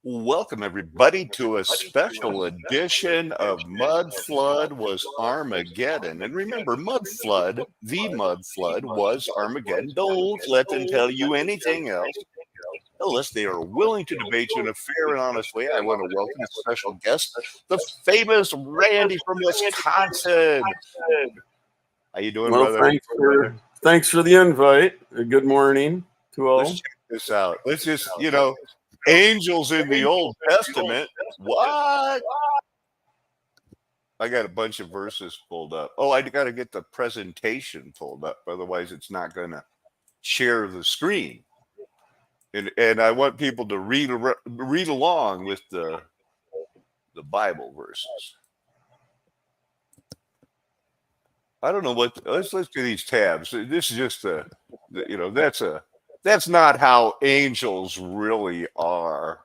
Welcome, everybody, to a special edition of Mud Flood Was Armageddon. And remember, Mud Flood was Armageddon. Don't let them tell you anything else unless they are willing to debate you in a fair and honest way. I want to welcome a special guest, the famous Randy from Wisconsin. How you doing, Well, brother? thanks for the invite. Good morning to all. Let's check this out. Let's just, angels in the Old Testament. What? I got a bunch of verses pulled up. Oh, I got to get the presentation pulled up. Otherwise, it's not going to share the screen. And I want people to read along with the Bible verses. I don't know what. Let's look at these tabs. This is just that's not how angels really are.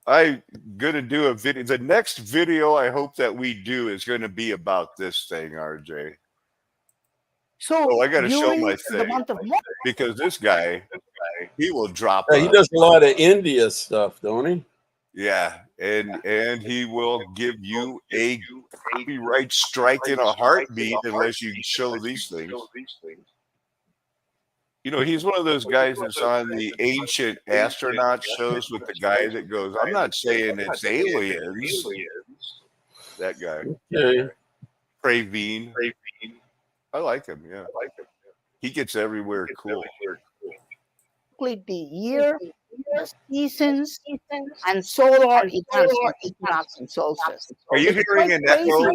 I'm going to do a video. The next video I hope that we do is going to be about this thing, RJ. So I got to show my thing because this guy, he will drop. He does a lot of India stuff, don't he? Yeah, and he will give you a copyright strike in a heartbeat unless you show these things. He's one of those guys that's on the ancient astronaut shows with the guy that goes, I'm not saying it's aliens. That guy. Okay. Praveen. I like him, yeah. He gets everywhere cool. The year, the seasons, and solar equinox and solstice. Are you hearing an echo?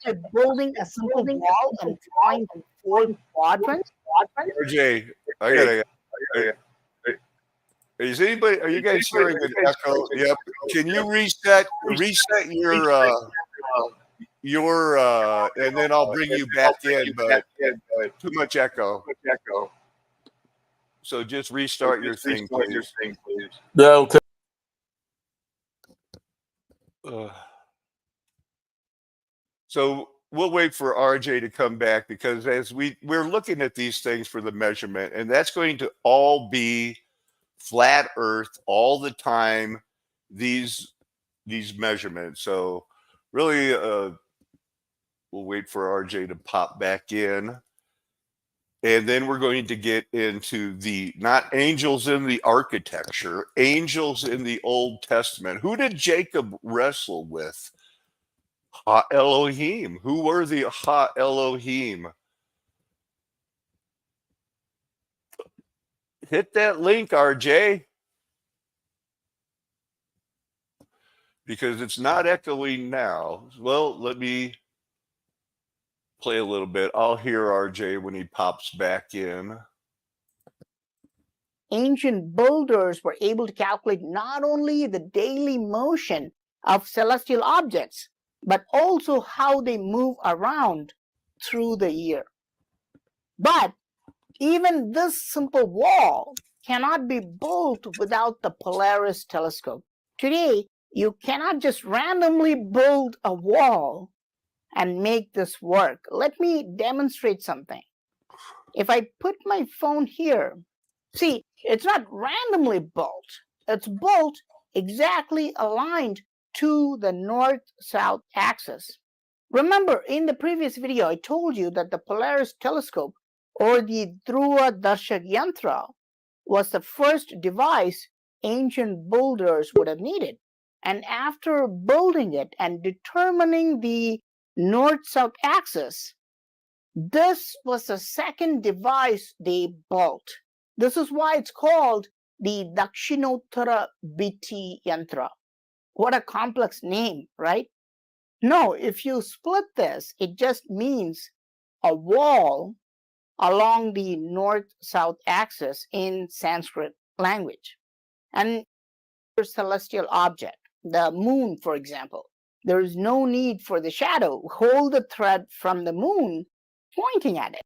Just building a simple wall and drawing 4 quadrants. RJ, are you guys hearing an echo? Yep. Can you reset your and then I'll bring you back in, but too much echo. So just restart your thing, please. Okay. So we'll wait for RJ to come back because as we're looking at these things for the measurement, and that's going to all be flat Earth all the time. These measurements. So really, we'll wait for RJ to pop back in. And then we're going to get into not angels in the architecture, angels in the Old Testament. Who did Jacob wrestle with? Ha Elohim. Who were the Ha Elohim? Hit that link, RJ. Because it's not echoing now. Well, let me play a little bit. I'll hear RJ when he pops back in. Ancient builders were able to calculate not only the daily motion of celestial objects, but also how they move around through the year. But even this simple wall cannot be built without the Polaris telescope. Today, you cannot just randomly build a wall and make this work. Let me demonstrate something. If I put my phone here, see, it's not randomly built. It's built exactly aligned to the north-south axis. Remember, in the previous video, I told you that the Polaris telescope or the Dhruva Darshak Yantra was the first device ancient builders would have needed. And after building it and determining the north-south axis, this was the second device they built. This is why it's called the Dakshinottara Biti Yantra. What a complex name, right? No, if you split this, it just means a wall along the north-south axis in Sanskrit language. And a celestial object, the moon, for example, there is no need for the shadow. Hold the thread from the moon pointing at it.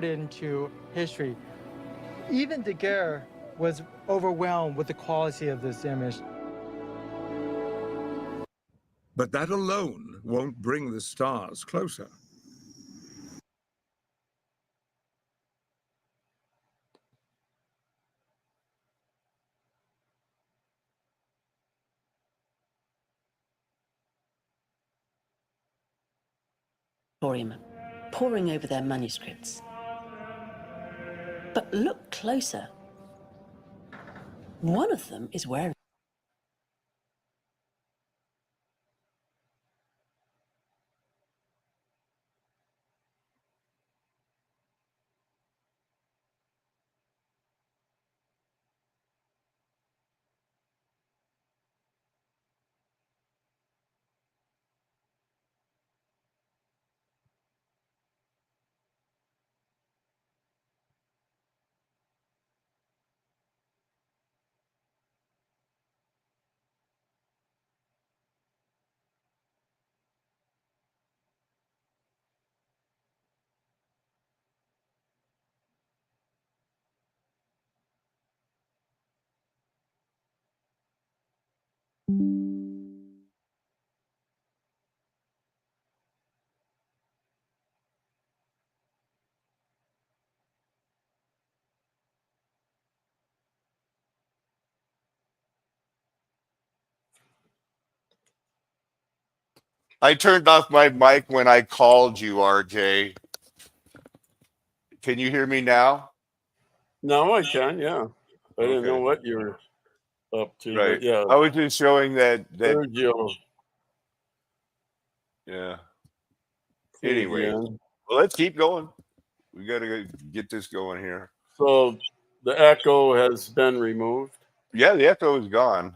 into history. Even Daguerre was overwhelmed with the quality of this image. But that alone won't bring the stars closer. Poring over their manuscripts. But look closer. One of them is wearing I turned off my mic when I called you, RJ. Can you hear me now? No, I can. Yeah, I didn't know Okay. what you were up to, Right. but yeah, I was just showing that Sergio yeah. feed Anyway, in. well, let's keep going. We got to get this going here. So the echo has been removed. Yeah, the echo is gone.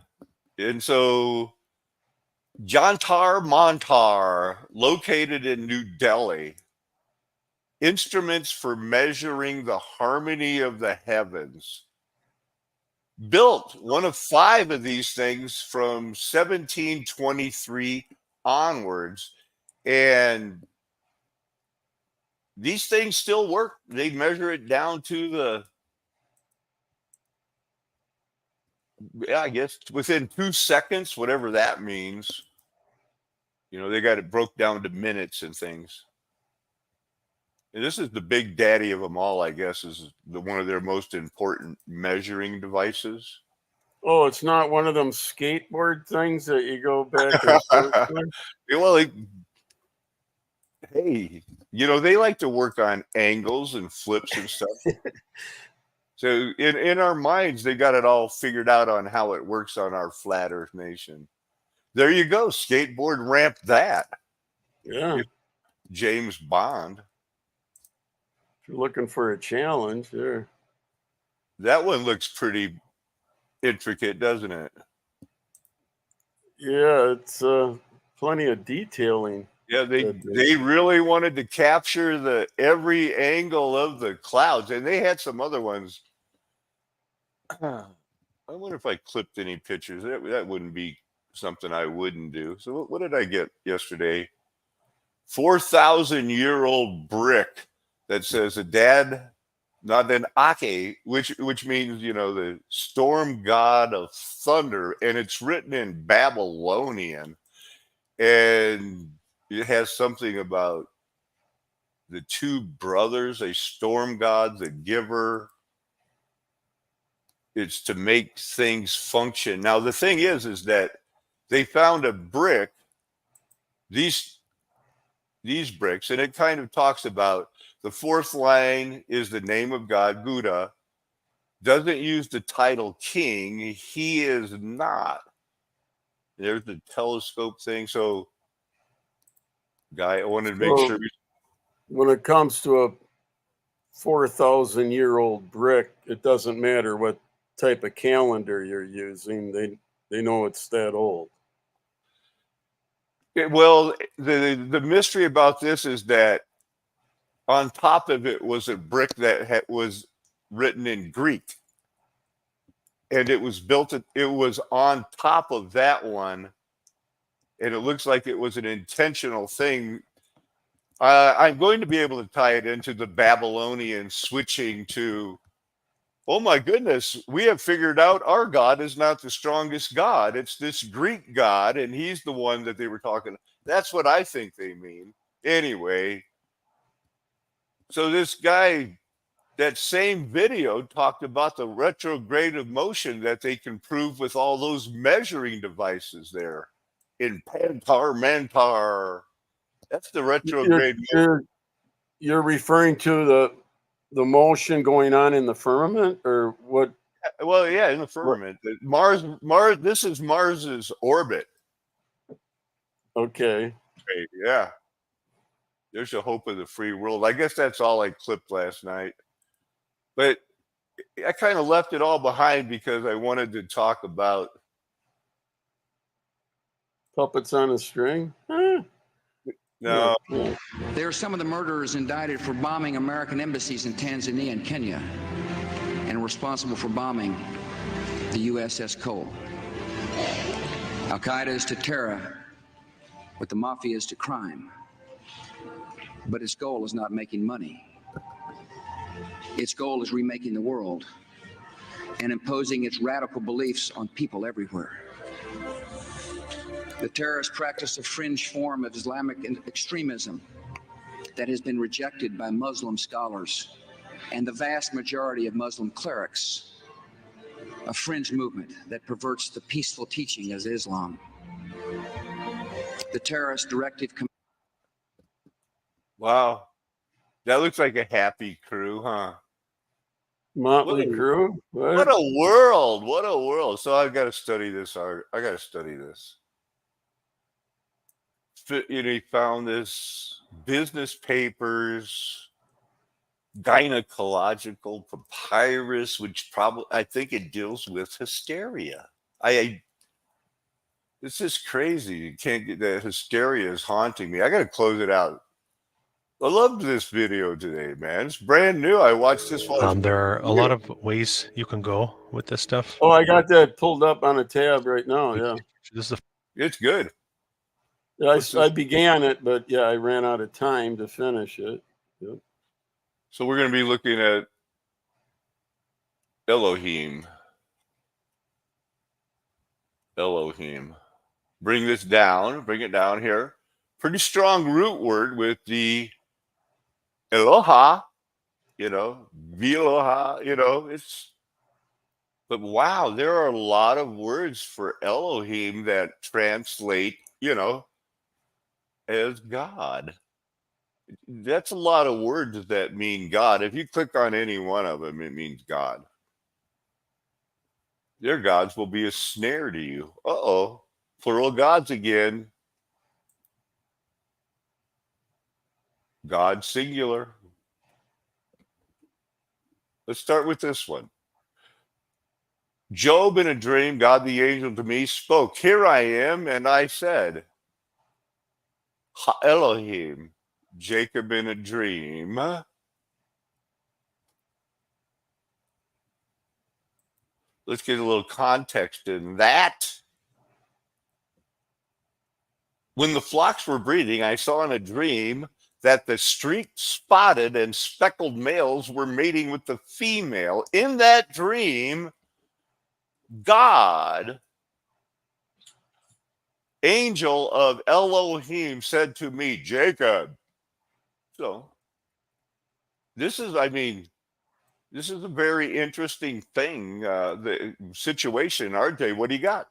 And so Jantar Mantar, located in New Delhi, instruments for measuring the harmony of the heavens. Built one of 5 of these things from 1723 onwards. And these things still work. They measure it down to the, I guess, within 2 seconds, whatever that means. You know, they got it broke down to minutes and things. And this is the big daddy of them all, I guess, is one of their most important measuring devices. Oh, it's not one of them skateboard things that you go back and forth with? Well, hey, you know, they like to work on angles and flips and stuff. So in our minds, they got it all figured out on how it works on our flat Earth nation. There you go, skateboard ramp that. Yeah. James Bond. If you're looking for a challenge, there. That one looks pretty intricate, doesn't it? Yeah, it's plenty of detailing. Yeah, they really wanted to capture the every angle of the clouds, and they had some other ones. I wonder if I clipped any pictures. That wouldn't be something I wouldn't do. So what did I get yesterday? 4,000-year-old brick that says a dad, not an Ake, which means, you know, the storm god of thunder, and it's written in Babylonian, and it has something about the 2 brothers, a storm god, the giver. It's to make things function. Now the thing is that they found a brick, these bricks, and it kind of talks about the 4th line is the name of God, Buddha, doesn't use the title king. He is not. There's the telescope thing. So, guy, I wanted to make sure. When it comes to a 4,000-year-old brick, it doesn't matter what type of calendar you're using. They know it's that old. Well, the mystery about this is that on top of it was a brick that was written in Greek, and it was built. It was on top of that one, and it looks like it was an intentional thing I'm going to be able to tie it into the Babylonian switching to, oh my goodness, we have figured out our God is not the strongest God. It's this Greek God, and he's the one that they were talking. That's what I think they mean. Anyway, so this guy, that same video talked about the retrograde motion that they can prove with all those measuring devices there in Pantar Mantar. That's the retrograde motion. You're referring to the motion going on in the firmament, or what? Well, yeah, in the firmament. Mars, this is Mars's orbit. Okay. Right, yeah. There's a hope of the free world. I guess that's all I clipped last night. But I kind of left it all behind because I wanted to talk about Puppets on a string? Huh. no. Yeah. They are some of the murderers indicted for bombing American embassies in Tanzania and Kenya and responsible for bombing the USS Cole. Al-Qaeda is to terror what the mafia is to crime. But its goal is not making money. Its goal is remaking the world and imposing its radical beliefs on people everywhere. The terrorists practice a fringe form of Islamic extremism that has been rejected by Muslim scholars and the vast majority of Muslim clerics, a fringe movement that perverts the peaceful teaching of Islam. The terrorist directive. Wow. That looks like a happy crew, huh? Motley Crue? What a world. What a world. So I've got to study this art. I got to study this. You know, he found this business papers, gynecological papyrus, which probably, I think it deals with hysteria. This is crazy. You can't get that. Hysteria is haunting me. I got to close it out. I loved this video today, man. It's brand new. I watched this one. There are a lot of ways you can go with this stuff. Oh, I got that pulled up on a tab right now. Yeah. This is It's good. Yeah, I began it, but yeah, I ran out of time to finish it. Yep. So we're going to be looking at Elohim. Elohim. Bring this down. Bring it down here. Pretty strong root word with the Eloha, you know, Viloha, you know, but wow, there are a lot of words for Elohim that translate, you know, as God. That's a lot of words that mean God. If you click on any one of them, it means God. Their gods will be a snare to you. Uh-oh. Plural gods again. God singular. Let's start with this one. Job in a dream, God the angel to me spoke, here I am, and I said, Ha Elohim, Jacob in a dream. Let's get a little context in that. When the flocks were breeding, I saw in a dream that the streaked, spotted, and speckled males were mating with the female. In that dream, God, angel of Elohim, said to me, Jacob. So this is, I mean, this is a very interesting thing, the situation. RJ, what do you got?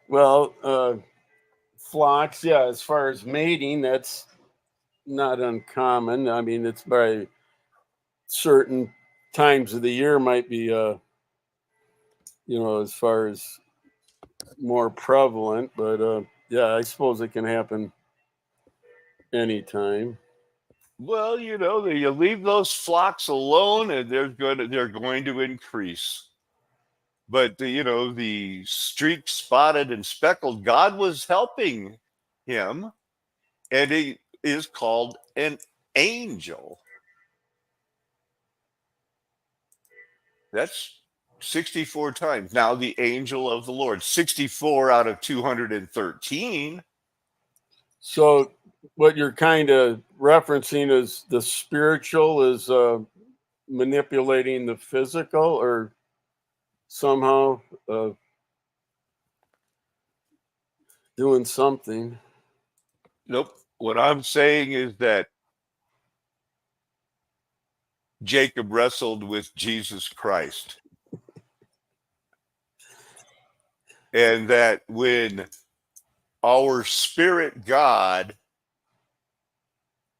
Well, flocks, yeah, as far as mating, that's not uncommon. I mean, it's by certain times of the year might be, you know, as far as more prevalent, but yeah, I suppose it can happen anytime. Well, you know, you leave those flocks alone and they're going to increase. But you know, the streaked, spotted, and speckled, God was helping him, and he is called an angel. That's 64 times. Now the angel of the Lord, 64 out of 213. So what you're kind of referencing is the spiritual is manipulating the physical, or somehow doing something. Nope. What I'm saying is that Jacob wrestled with Jesus Christ. And that when our spirit God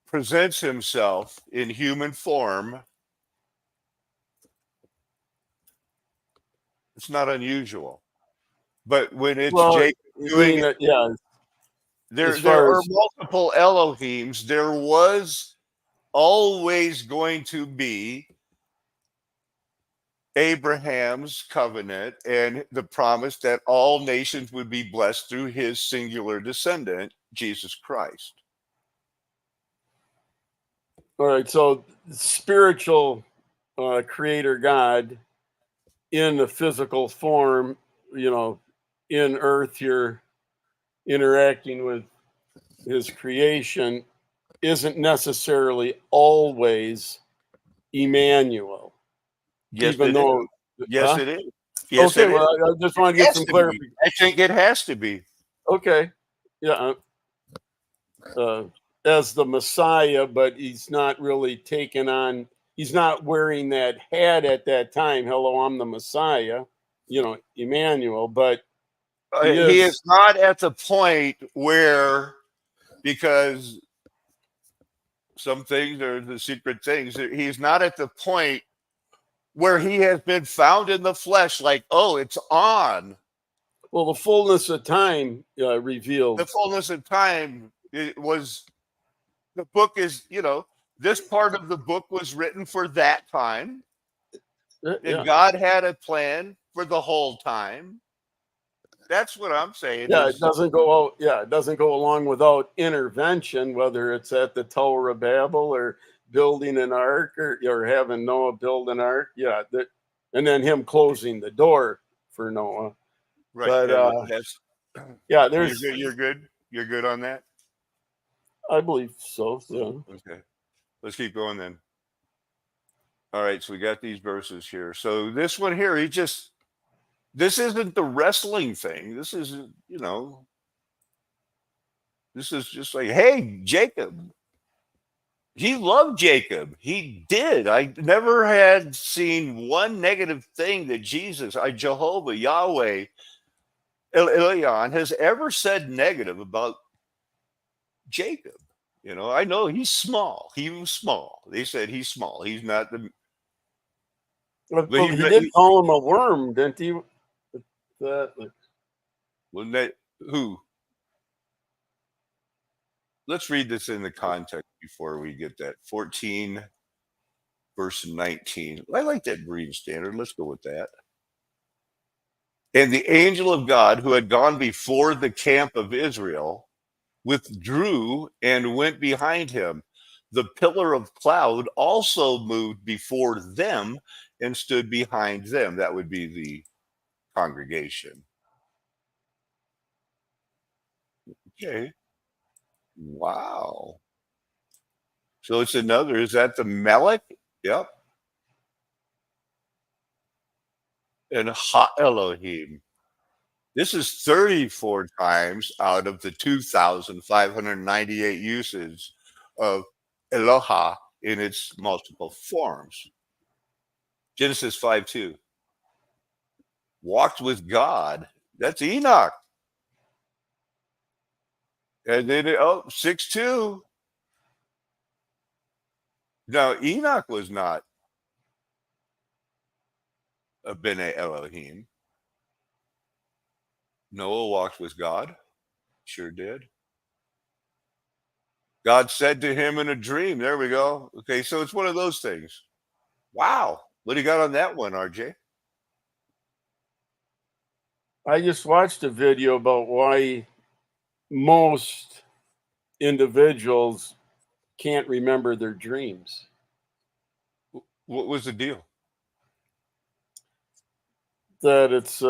presents himself in human form, it's not unusual. But when it's Well, Jacob I doing mean, it, yeah, as there far are as multiple Elohims. There was always going to be Abraham's covenant and the promise that all nations would be blessed through his singular descendant, Jesus Christ. all right, so spiritual creator God in the physical form, you know, in earth, you're interacting with his creation, isn't necessarily always Emmanuel, Yes, even it is. though, Yes, huh? it is. Yes, Okay, it well, is. I just It want to get has some to be. clarification. I think it has to be. Okay, yeah, as the Messiah, but he's not really taken on. He's not wearing that hat at that time. Hello, I'm the Messiah. You know, Emmanuel, but he He is. is not at the point where, because some things are the secret things, he's not at the point where he has been found in the flesh, like, oh, it's on. Well, the fullness of time The revealed. fullness of time, it was, the book is, this part of the book was written for that time, and Yeah, God had a plan for the whole time. That's what I'm saying yeah. It is, doesn't go out. Yeah, it doesn't go along without intervention. Whether it's at the Tower of Babel or building an ark, or having Noah build an ark. Yeah, and then him closing the door for Noah. right. But And that's, yeah, you're there's. good. You're good on that. I believe so. Yeah. Okay. Let's keep going then. All right. So we got these verses here. So this one here, this isn't the wrestling thing. This isn't, this is just like, hey, Jacob. He loved Jacob. He did. I never had seen one negative thing that Jesus, Jehovah, Yahweh, Elion has ever said negative about Jacob. I know he's small. He was small. They said he's small. He's not the. But Well, he, he but did he call him a worm, didn't he? That, wasn't that who? Let's read this in the context before we get that 14 verse 19. I like that Green Standard. Let's go with that. And the angel of God who had gone before the camp of Israel withdrew and went behind him. The pillar of cloud also moved before them and stood behind them. That would be the congregation. Okay. Wow. So it's another. Is that the Melech? Yep. And Ha Elohim. This is 34 times out of the 2,598 uses of Eloha in its multiple forms. Genesis 5:2. Walked with God. That's Enoch. And then 6:2. Now Enoch was not a Bene Elohim. Noah walked with God. Sure did. God said to him in a dream. There we go. Okay, so it's one of those things. Wow. What do you got on that one, RJ? I just watched a video about why most individuals can't remember their dreams. What was the deal? that it's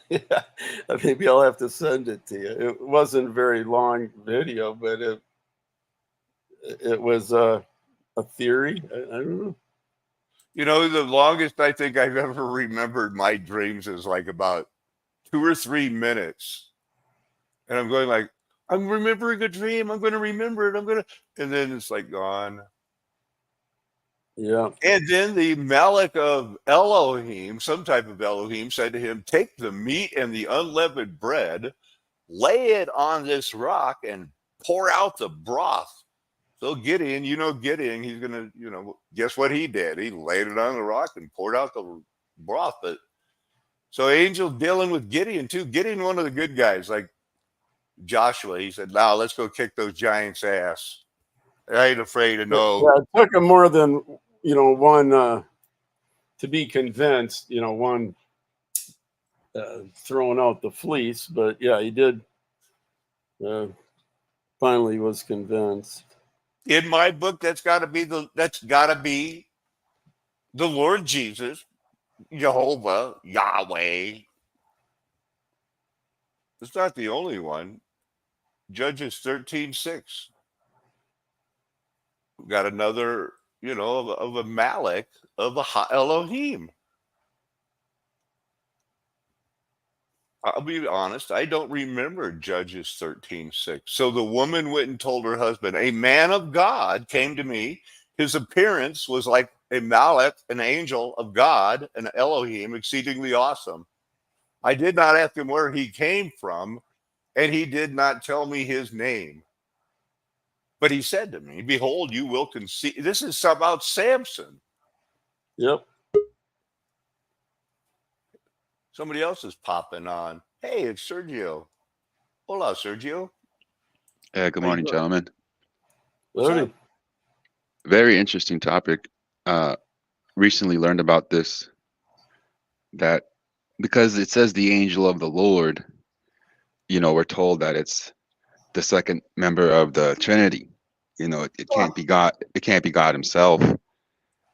yeah, maybe I'll have to send it to you. It wasn't a very long video, but it was a theory. I don't know. You know, the longest I think I've ever remembered my dreams is like about 2 or 3 minutes. And I'm going like, I'm remembering a dream. I'm going to remember it. And then it's like gone. Yeah. And then the Malak of Elohim, some type of Elohim, said to him, take the meat and the unleavened bread, lay it on this rock, and pour out the broth. So Gideon, he's going to, guess what he did? He laid it on the rock and poured out the broth. But so Angel dealing with Gideon too. Gideon, one of the good guys, like Joshua, he said, now let's go kick those giants' ass. I ain't afraid of no. Yeah, it took him more than one to be convinced. One throwing out the fleece, but yeah, he did. Finally, was convinced. In my book, that's got to be the Lord Jesus, Jehovah, Yahweh. It's not the only one. Judges 13:6. We've got another, of a Malak of a Elohim. I'll be honest, I don't remember Judges 13:6. So the woman went and told her husband, a man of God came to me. His appearance was like a Malak, an angel of God, an Elohim, exceedingly awesome. I did not ask him where he came from, and he did not tell me his name. But he said to me, behold, you will conceive. This is about Samson. Yep. Somebody else is popping on. Hey, it's Sergio. Hola, Sergio. Good How you morning, doing? gentlemen. What's Howdy. up? Very interesting topic. Recently learned about this, that because it says the angel of the Lord, we're told that it's the second member of the Trinity. It can't be God. It can't be God himself.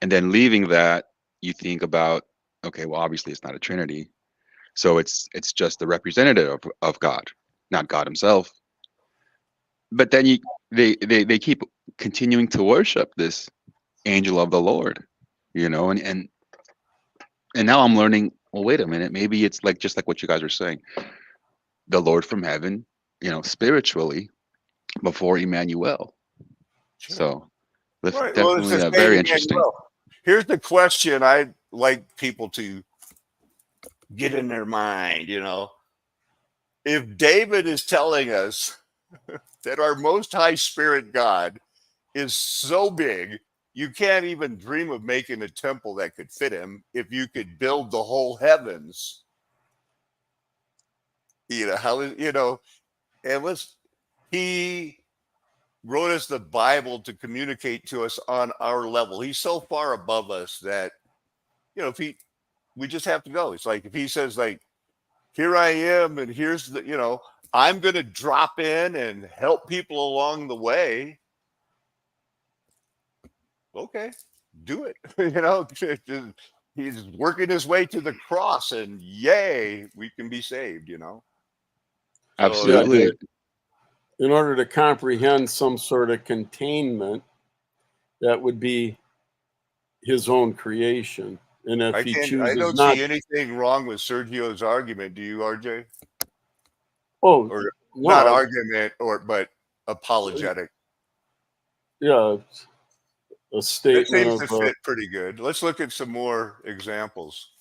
And then leaving that, you think about, okay, well, obviously it's not a Trinity. So it's just the representative of God, not God himself. But then they keep continuing to worship this angel of the Lord, and now I'm learning, well, wait a minute, maybe it's like just like what you guys are saying, the Lord from heaven, spiritually before Emmanuel. Sure. So that's Right. Well, it's definitely the same very interesting. Emmanuel. Here's the question I like people to get in their mind, If David is telling us that our most high spirit God is so big, you can't even dream of making a temple that could fit him. If you could build the whole heavens, how is, and he wrote us the Bible to communicate to us on our level. He's so far above us that, if we just have to go. It's like if he says, like, here I am, and here's I'm going to drop in and help people along the way. Okay, do it. He's working his way to the cross, and yay, we can be saved. So Yeah, Absolutely. in order to comprehend some sort of containment, that would be his own creation. And if he I chooses don't not, see anything wrong with Sergio's argument. Do you, RJ? oh Or not no, argument, but apologetic. yeah, a That statement seems of to fit pretty good. Let's look at some more examples.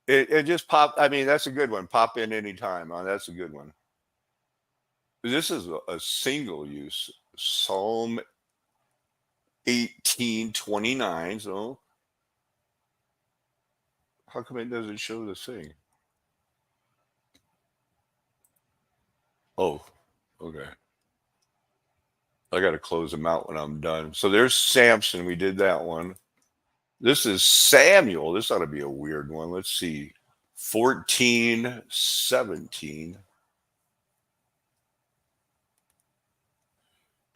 It just pop. I mean, that's a good one. Pop in anytime. That's a good one. This is a single use. Psalm 18:29. So how come it doesn't show the thing? Oh, okay. I got to close them out when I'm done. So there's Samson. We did that one. This is Samuel. This ought to be a weird one. Let's see. 14:17.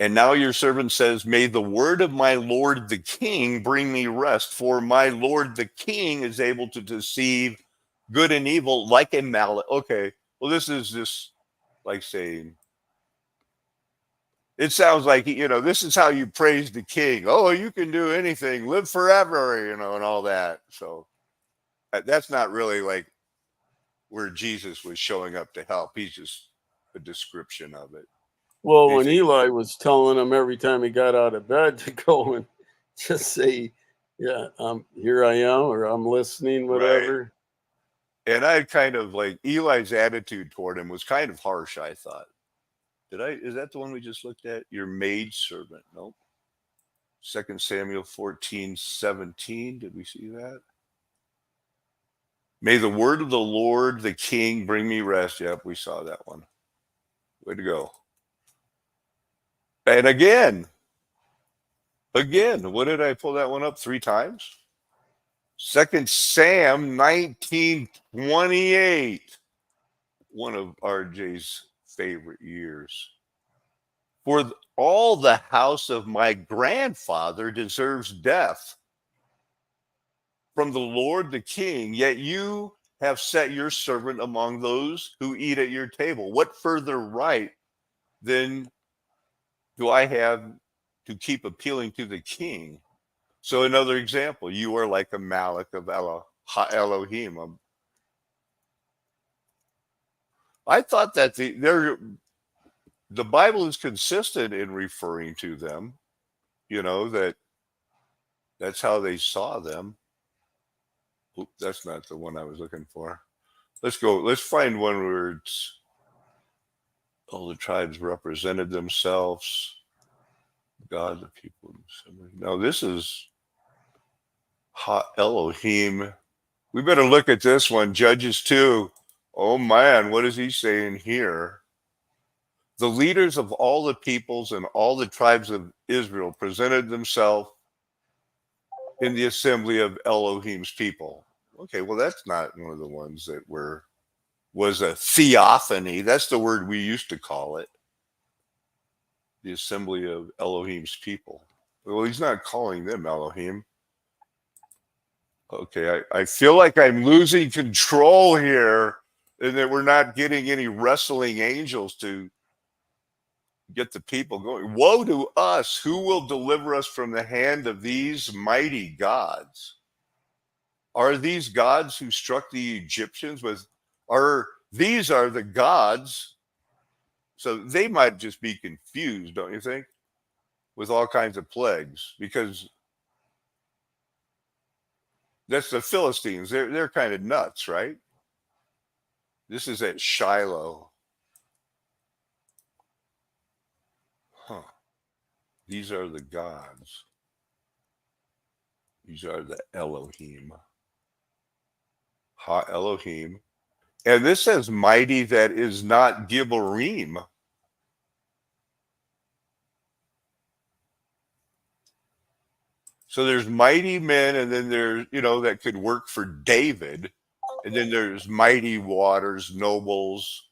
And now your servant says, may the word of my Lord the king bring me rest, for my Lord the king is able to deceive good and evil like a mallet. Okay, well, this is just like saying, it sounds like, this is how you praise the king. Oh, you can do anything, live forever, and all that. So that's not really like where Jesus was showing up to help. He's just a description of it. Well, when Eli was telling him every time he got out of bed to go and just say, yeah, here I am, or I'm listening, whatever. Right. And I kind of like Eli's attitude toward him was kind of harsh, I thought. Is that the one we just looked at? Your maid servant. Nope. 2 Samuel 14:17. Did we see that? May the word of the Lord, the king, bring me rest. Yep, we saw that one. Way to go. And again, what did I pull that one up 3 times? 2 Sam 19:28. One of RJ's favorite years. For all the house of my grandfather deserves death from the Lord the king, yet you have set your servant among those who eat at your table. What further right then do I have to keep appealing to the king? So another example, you are like a Malak of Elohim. I thought that the Bible is consistent in referring to them, that's how they saw them. Oop, that's not the one I was looking for. Let's find one where it's all the tribes represented themselves. God, the people. No, this is Elohim. We better look at this one, Judges 2. Oh man, what is he saying here? The leaders of all the peoples and all the tribes of Israel presented themselves in the assembly of Elohim's people. Okay, well, that's not one of the ones that was a theophany. That's the word we used to call it. The assembly of Elohim's people. Well, he's not calling them Elohim. Okay, I feel like I'm losing control here and that we're not getting any wrestling angels to get the people going. Woe to us! Who will deliver us from the hand of these mighty gods? Are these gods who struck the Egyptians these are the gods? So they might just be confused, don't you think? With all kinds of plagues, because that's the Philistines. They're kind of nuts, right? This is at Shiloh. Huh. These are the gods. These are the Elohim. Ha Elohim. And this says mighty that is not Gibborim. So there's mighty men, and then there's, that could work for David. And then there's mighty waters, nobles,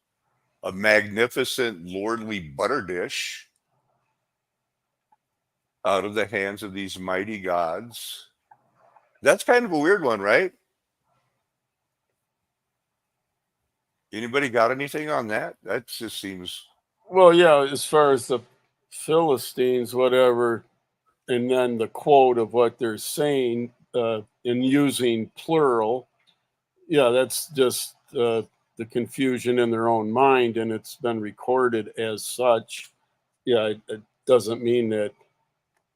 a magnificent lordly butter dish out of the hands of these mighty gods. That's kind of a weird one, right? Anybody got anything on that? That just seems... Well, yeah, as far as the Philistines, whatever, and then the quote of what they're saying in using plural, yeah, that's just the confusion in their own mind, and it's been recorded as such. Yeah, it doesn't mean that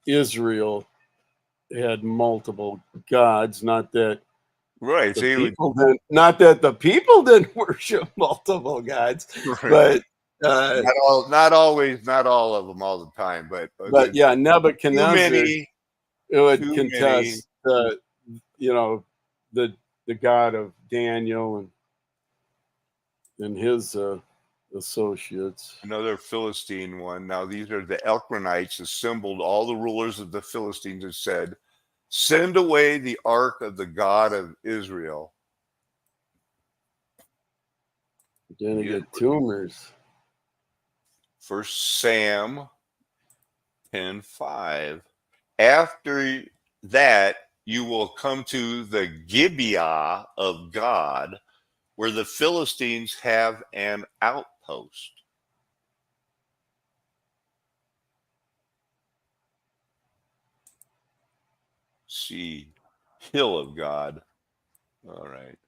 Israel had multiple gods, not that right. Not that the people didn't worship multiple gods, right. But not always, not all of them all the time, but yeah, Nebuchadnezzar, it would contest the God of Daniel and his associates. Another Philistine one. Now these are the Elkronites assembled all the rulers of the Philistines and said, send away the ark of the God of Israel. You're gonna get tumors. 1 Sam 10:5. After that, you will come to the Gibeah of God, where the Philistines have an outpost. See, hill of God. All right.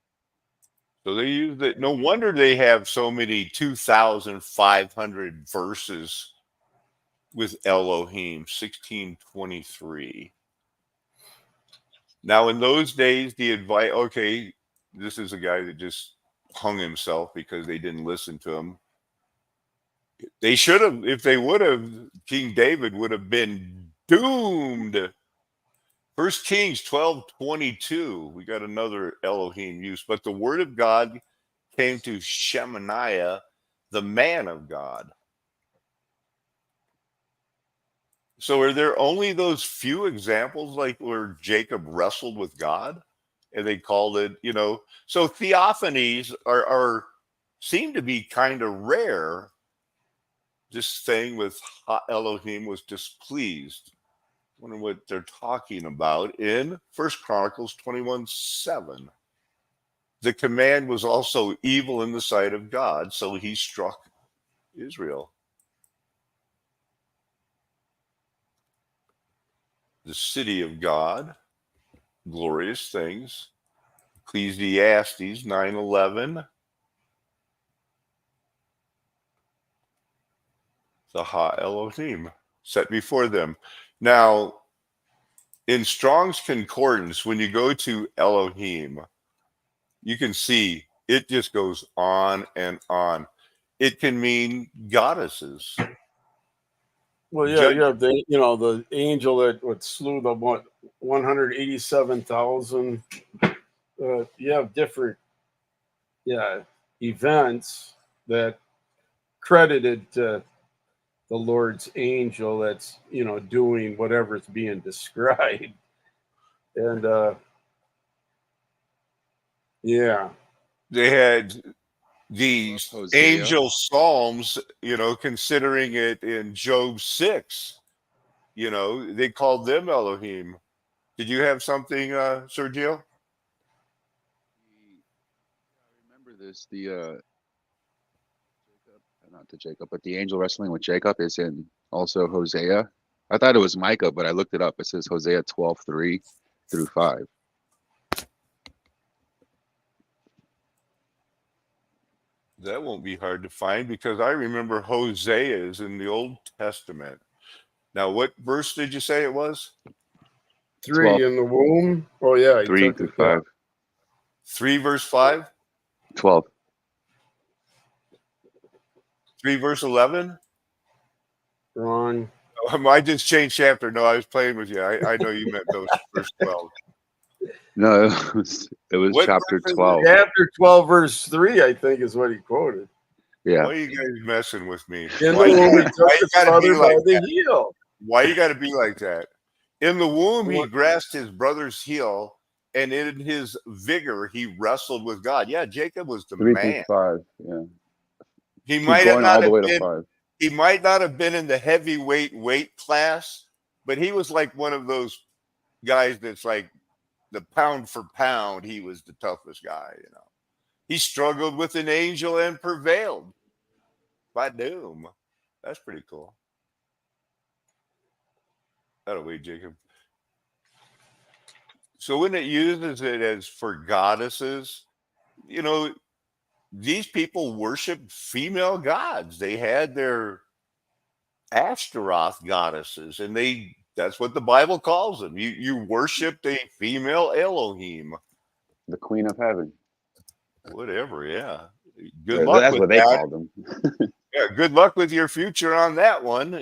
So they use it. No wonder they have so many 2,500 verses with Elohim, 1623. Now, in those days, the advice, okay, this is a guy that just hung himself because they didn't listen to him. They should have, if they would have, King David would have been doomed. First Kings 12:22. We got another Elohim use, but the word of God came to Shemaiah, the man of God. So are there only those few examples like where Jacob wrestled with God and they called it, so theophanies are seem to be kind of rare. This thing with Elohim was displeased. I wonder what they're talking about in First Chronicles 21:7. The command was also evil in the sight of God, so he struck Israel. The city of God, glorious things. Ecclesiastes 9:11. The Ha Elohim set before them. Now, in Strong's Concordance, when you go to Elohim, you can see it just goes on and on. It can mean goddesses. Well, yeah, you have the angel that slew the 187,000. You have different events that credited to the Lord's angel that's doing whatever's being described. And they had these Hosea. angel psalms, considering it in Job 6, they called them Elohim. Did you have something, Sergio? I remember this. The not to Jacob, but the angel wrestling with Jacob is in also Hosea. I thought it was Micah, but I looked it up. It says Hosea 12:3-5. That won't be hard to find because I remember Hosea is in the Old Testament. Now, what verse did you say it was? 3 12. in the womb. Oh yeah, 3-5. 3 verse 5? 12. 3 verse 11? Wrong. I just changed chapter. No, I was playing with you. I know you meant those verse 12. No, it was What chapter verse is it? 12. Chapter 12, verse 3, I think, is what he quoted. Yeah. Why are you guys messing with me? In Why the womb, he took you his gotta be brother by like the that? heel. Why you got to be like that? In the womb, he What? grasped his brother's heel, and in his vigor, he wrestled with God. Yeah, Jacob was the 3 man. through 5. Yeah. He Keep might have going all not the have way to been. 5. He might not have been in the heavyweight weight class, but he was like one of those guys that's like the pound for pound. He was the toughest guy. He struggled with an angel and prevailed by doom. That's pretty cool. That'll wait, Jacob. So when it uses it as for goddesses, these people worship female gods. They had their Ashtaroth goddesses, and that's what the Bible calls them. You worshiped a female Elohim. The Queen of Heaven. Whatever, yeah. Good luck That's with what they that. called them. Yeah, good luck with your future on that one.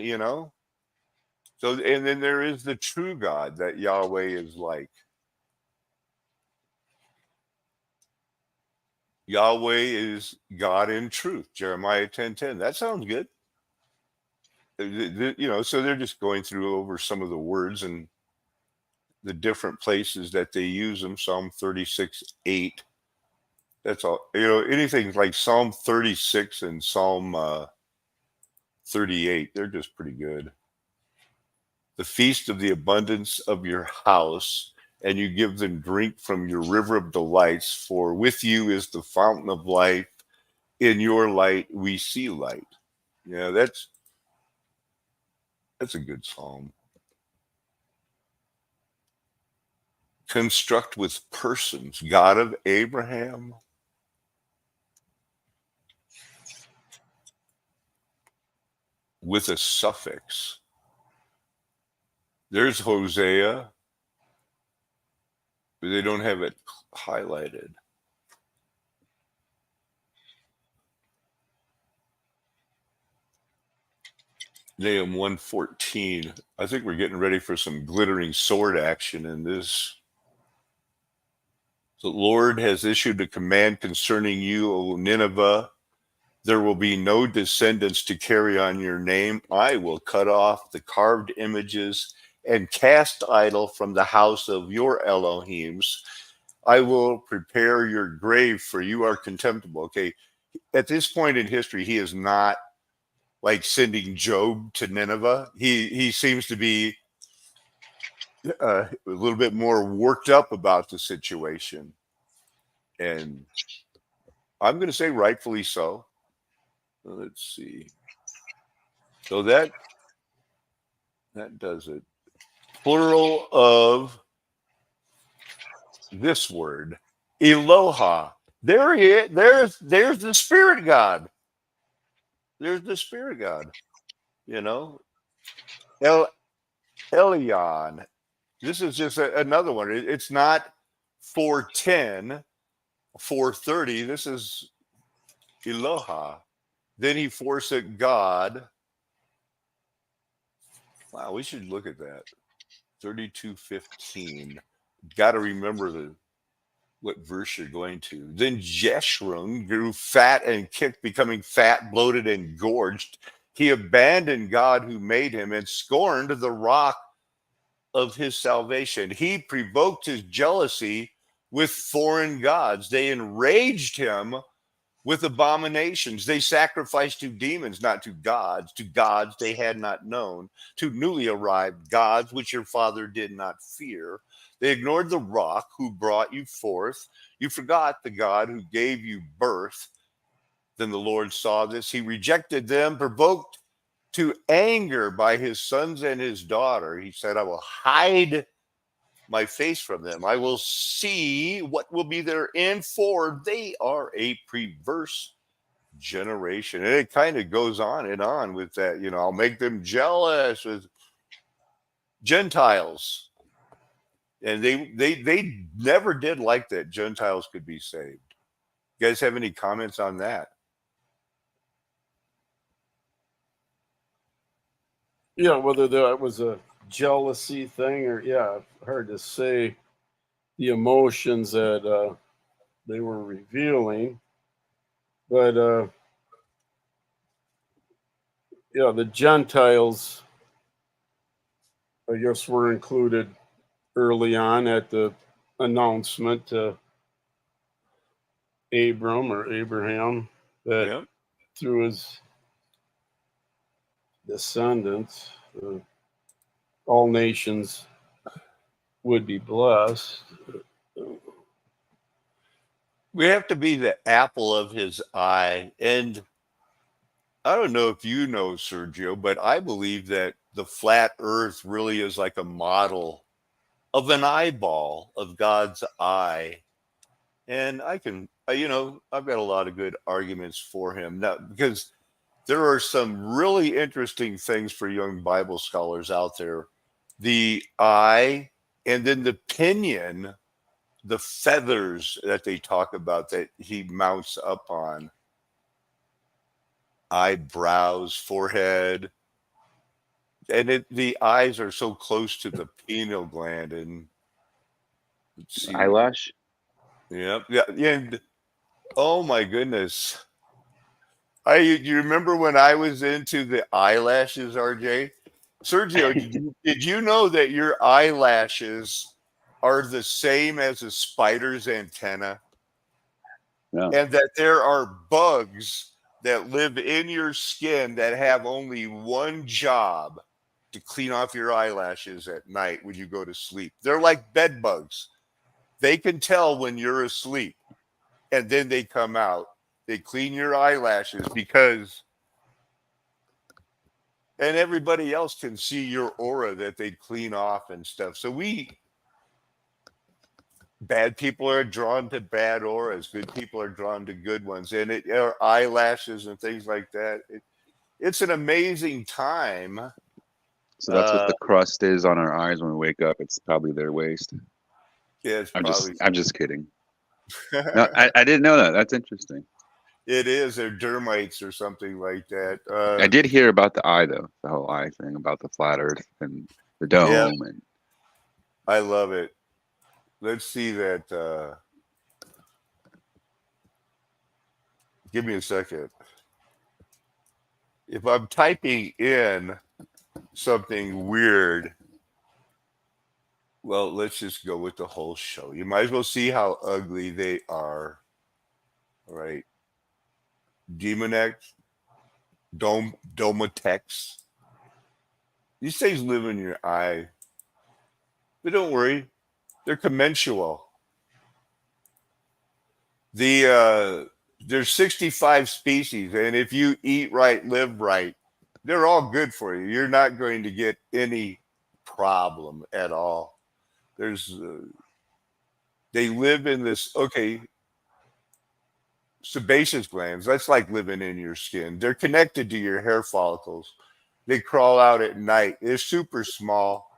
So, and then there is the true God that Yahweh is like. Yahweh is God in truth. Jeremiah 10:10. That sounds good. So they're just going through over some of the words and the different places that they use them. Psalm 36:8. That's all. Anything like Psalm 36 and Psalm 38, they're just pretty good. the feast of the abundance of your house, and you give them drink from your river of delights, for with you is the fountain of life. In your light we see light. Yeah, that's a good psalm. Construct with persons, God of Abraham. With a suffix. There's Hosea, but they don't have it highlighted. Nahum 1:14. I think we're getting ready for some glittering sword action in this. The Lord has issued a command concerning you, O Nineveh. There will be no descendants to carry on your name. I will cut off the carved images and cast idol from the house of your Elohims. I will prepare your grave, for you are contemptible. Okay, at this point in history, he is not like sending Job to Nineveh. He seems to be a little bit more worked up about the situation, and I'm going to say rightfully so. Let's see. So that does it. Plural of this word, Eloha. There he is. There's the Spirit God. There's the Spirit God. You know, Elion. This is just another one. It's not 410, 430. This is Eloha. Then he forsake God. Wow, we should look at that. 32:15. Got to remember what verse you're going to. Then Jeshurun grew fat and kicked, becoming fat, bloated, and gorged. He abandoned God who made him and scorned the rock of his salvation. He provoked his jealousy with foreign gods. They enraged him with abominations. They sacrificed to demons, not to gods they had not known, to newly arrived gods which your father did not fear. They ignored the rock who brought you forth. You forgot the God who gave you birth. Then the Lord saw this. He rejected them, provoked to anger by his sons and his daughter. He said, I will hide my face from them. I will see what will be their end, for they are a perverse generation. And it kind of goes on and on with that. You know, I'll make them jealous with Gentiles. And they never did like that Gentiles could be saved. You guys have any comments on that? Yeah, whether that was a jealousy thing or, yeah, hard to say the emotions that they were revealing. But, yeah, the Gentiles, I guess, were included early on at the announcement to Abram or Abraham that Yep. through his descendants, all nations would be blessed. We have to be the apple of his eye. And I don't know if you know, Sergio, but I believe that the flat earth really is like a model of an eyeball of God's eye. And I can, I've got a lot of good arguments for him now, because there are some really interesting things for young Bible scholars out there. The eye, and then the pinion, the feathers that they talk about that he mounts up on. Eyebrows, forehead, and the eyes are so close to the pineal gland. And let's see. Eyelash. Yep. Yeah. And oh my goodness. You remember when I was into the eyelashes, RJ? Sergio, did you know that your eyelashes are the same as a spider's antenna? No. And that there are bugs that live in your skin that have only one job, to clean off your eyelashes at night when you go to sleep. They're like bed bugs. They can tell when you're asleep, and then they come out. They clean your eyelashes because, and everybody else can see your aura that they clean off and stuff. So bad people are drawn to bad auras. Good people are drawn to good ones. And our eyelashes and things like that. It's an amazing time. So that's what the crust is on our eyes when we wake up. It's probably their waste. Yeah, it's I'm just kidding. No, I didn't know that. That's interesting. It is. They're dermites or something like that. I did hear about the eye though, the whole eye thing about the flat Earth and the dome, and I love it. Let's see that. Give me a second. If I'm typing in something weird, well, let's just go with the whole show. You might as well see how ugly they are. All right. Demonex, Domatex. These things live in your eye. But don't worry, they're commensual. There's 65 species, and if you eat right, live right, they're all good for you. You're not going to get any problem at all. They live in this, sebaceous glands. That's like living in your skin. They're connected to your hair follicles. They crawl out at night. They're super small.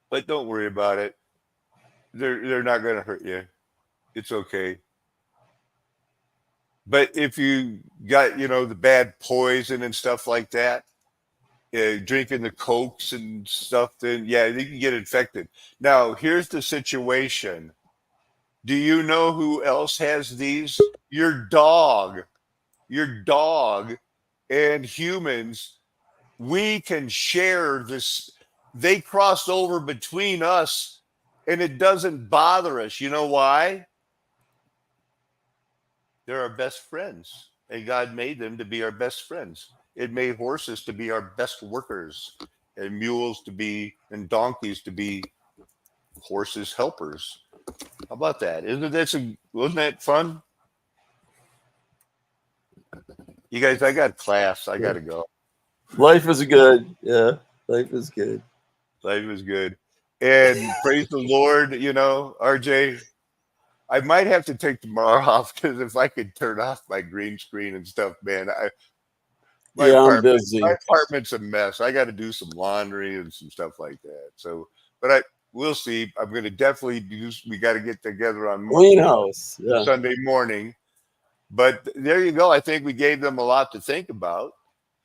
But don't worry about it. They're not going to hurt you. It's okay. But if you got, the bad poison and stuff like that, drinking the Cokes and stuff, then yeah, you can get infected. Now, here's the situation. Do you know who else has these? Your dog. Your dog and humans, we can share this. They cross over between us and it doesn't bother us. You know why? They're our best friends. And God made them to be our best friends. It made horses to be our best workers, and mules to be, and donkeys to be horses' helpers. How about that? Wasn't that fun? You guys, I got class. I got to go. Life is good. Yeah, life is good. Life is good. And praise the Lord, RJ, I might have to take tomorrow off because if I could turn off my green screen and stuff, man, I'm busy. My apartment's a mess. I got to do some laundry and some stuff like that. So, but we'll see. I'm going to definitely we got to get together on Greenhouse. Sunday morning. But there you go. I think we gave them a lot to think about.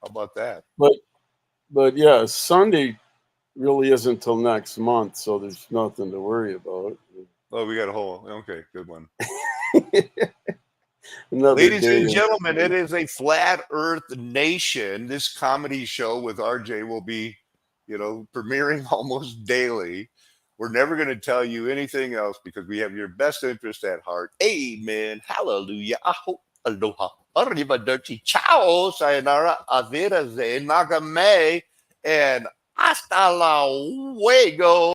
How about that? But yeah, Sunday really isn't till next month, so there's nothing to worry about. Oh, we got a whole, good one. Ladies and gentlemen, it is a flat earth nation. This comedy show with RJ will be, premiering almost daily. We're never going to tell you anything else because we have your best interest at heart. Amen. Hallelujah. Aho. Aloha. Arrivederci. Ciao. Sayonara. Avida. Magame. And hasta luego.